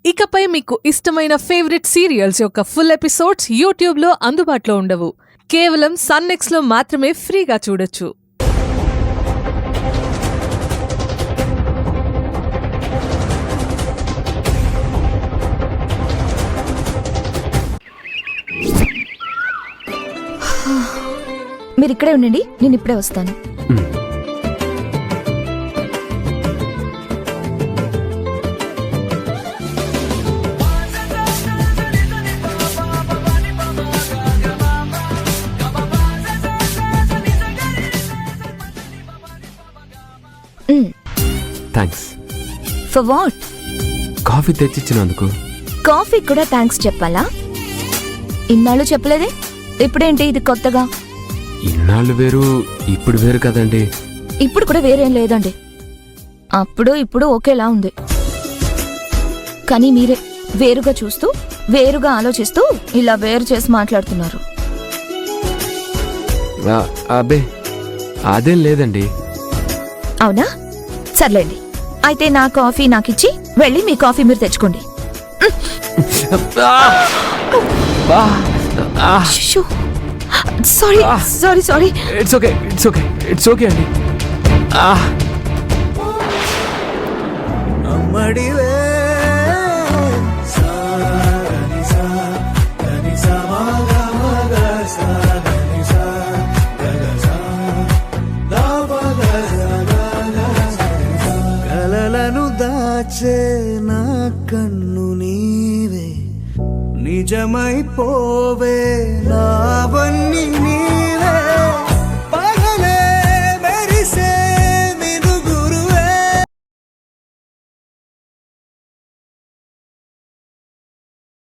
ఇకపై మీకు ఇష్టమైన ఫేవరెట్ సీరియల్స్ యొక్క ఫుల్ ఎపిసోడ్స్ యూట్యూబ్లో అందుబాటులో ఉండవు. కేవలం సన్నెక్స్లో మాత్రమే ఫ్రీగా చూడొచ్చు. మీరు ఇక్కడే ఉండండి, నేను ఇప్పుడే వస్తాను. థ్యాంక్స్. For what? కాఫీ తెచ్చిచ్చినందుకు. కాఫీ కూడా థ్యాంక్స్ చెప్పాలా? ఇన్నాళ్ళు చెప్పలేదే, ఇప్పుడేంటి ఇది కొత్తగా? ఇన్నాళ్ళు వేరు, ఇప్పుడు వేరు కదండి. ఇప్పుడు కూడా వేరేం లేదండి. అప్పుడు ఇప్పుడు ఒకేలా ఉంది. కానీ మీరే వేరుగా చూస్తూ వేరుగా ఆలోచిస్తూ ఇలా వేరు చేసి మాట్లాడుతున్నారు. అబ్బే అదేం లేదండి. అవునా? సర్లేండి, అయితే నా కాఫీ నాకిచ్చి వెళ్ళి మీ కాఫీ మీరు తెచ్చుకోండి. Sorry sorry sorry. It's okay, it's okay, it's okay అండి. కలలను దాచే నా కన్ను నీవే, నిజమైపోవే నా